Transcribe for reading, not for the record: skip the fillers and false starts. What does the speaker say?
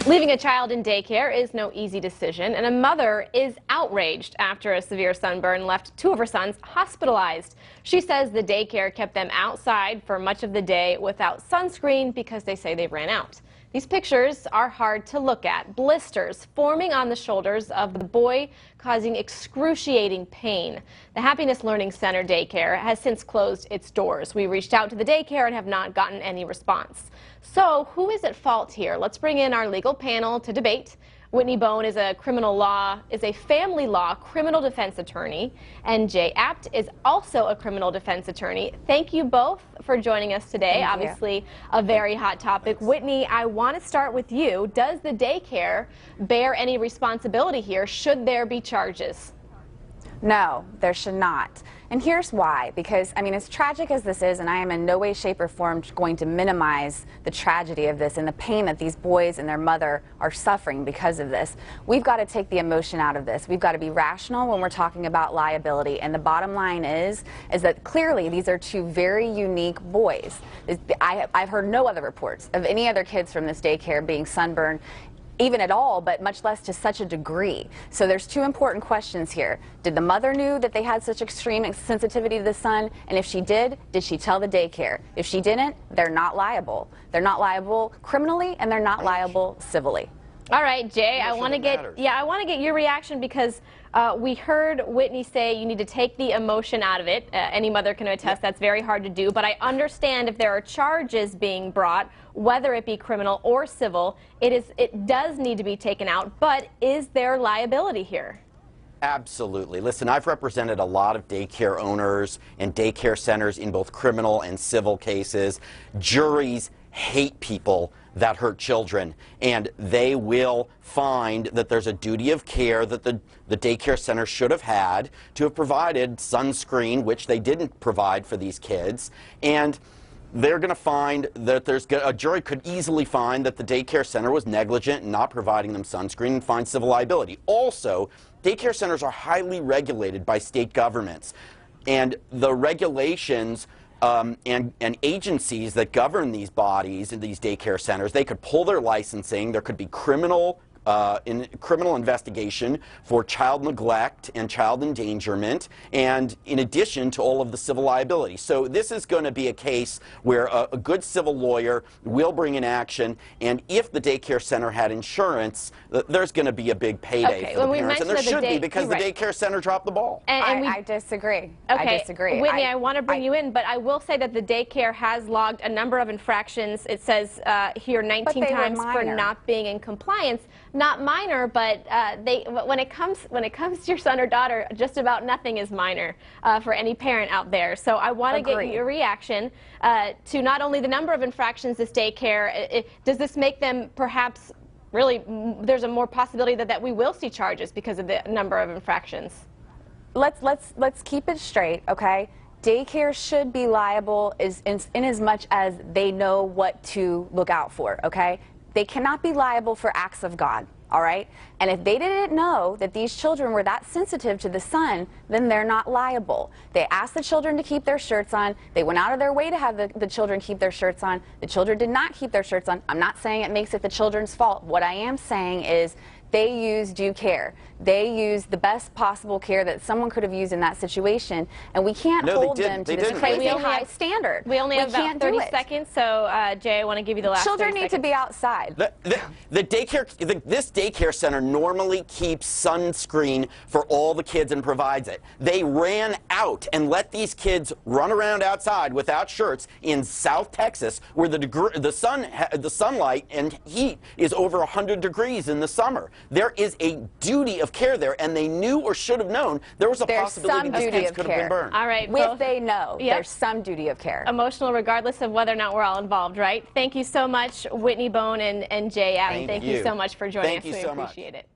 Leaving a child in daycare is no easy decision, and a mother is outraged after a severe sunburn left two of her sons hospitalized. She says the daycare kept them outside for much of the day without sunscreen because they say they ran out. These pictures are hard to look at. Blisters forming on the shoulders of the boy, causing excruciating pain. The Happiness Learning Center daycare has since closed its doors. We reached out to the daycare and have not gotten any response. So who is at fault here? Let's bring in our legal panel to debate. Whitney Boan is a family law criminal defense attorney, and Jay Apt is also a criminal defense attorney. Thank you both for joining us today. Obviously, a very hot topic. Whitney, I want to start with you. Does the daycare bear any responsibility here? Should there be charges? No, there should not. And here's why. Because, I mean, as tragic as this is, and I am in no way, shape, or form going to minimize the tragedy of this and the pain that these boys and their mother are suffering because of this, we've got to take the emotion out of this. We've got to be rational when we're talking about liability. And the bottom line is that clearly these are two very unique boys. I've heard no other reports of any other kids from this daycare being sunburned, even at all, but much less to such a degree. So there's two important questions here. Did the mother knew that they had such extreme sensitivity to the sun? And if she did she tell the daycare? If she didn't, they're not liable. They're not liable criminally, and they're not liable civilly. All right, Jay, I want to get your reaction, because we heard Whitney say you need to take the emotion out of it. Any mother can attest that's very hard to do, but I understand if there are charges being brought, whether it be criminal or civil, it does need to be taken out. But is there liability here? Absolutely. Listen, I've represented a lot of daycare owners and daycare centers in both criminal and civil cases. Juries hate people that hurt children, and they will find that there's a duty of care that the daycare center should have had to have provided sunscreen, which they didn't provide for these kids. And they're going to find that a jury could easily find that the daycare center was negligent in not providing them sunscreen and find civil liability. Also, daycare centers are highly regulated by state governments, and the regulations and agencies that govern these bodies and these daycare centers, they could pull their licensing. There could be criminal investigation for child neglect and child endangerment, and in addition to all of the civil liability. So this is going to be a case where a good civil lawyer will bring an action, and if the daycare center had insurance, there's going to be a big payday for the parents, and there should be, because the daycare center dropped the ball. I disagree. Okay. I disagree. Whitney, I want to bring you in, but I will say that the daycare has logged a number of infractions. It says here 19 times for not being in compliance. Not minor, but when it comes to your son or daughter, just about nothing is minor for any parent out there. So I want to get your reaction to not only the number of infractions this daycare. Does this make them perhaps really? There's a more possibility that we will see charges because of the number of infractions. Let's keep it straight, okay? Daycare should be liable in as much as they know what to look out for, okay? They cannot be liable for acts of God, all right? And if they didn't know that these children were that sensitive to the sun, then they're not liable. They asked the children to keep their shirts on. They went out of their way to have the children keep their shirts on. The children did not keep their shirts on. I'm not saying it makes it the children's fault. What I am saying is they used due care. They used the best possible care that someone could have used in that situation, and we can't hold them to this crazy high standard. We only have about 30 seconds, so Jay, I want to give you the last. Children need to be outside. This daycare center normally keeps sunscreen for all the kids and provides it. They ran out and let these kids run around outside without shirts in South Texas, where the sunlight and heat is over 100 degrees in the summer. There is a duty of care there, and they knew or should have known there was a possibility these kids could have been burned. All right, if they know, there's some duty of care. Emotional, regardless of whether or not we're all involved, right? Thank you so much, Whitney Boan and Jay Apt. Thank you so much for joining us. We appreciate it.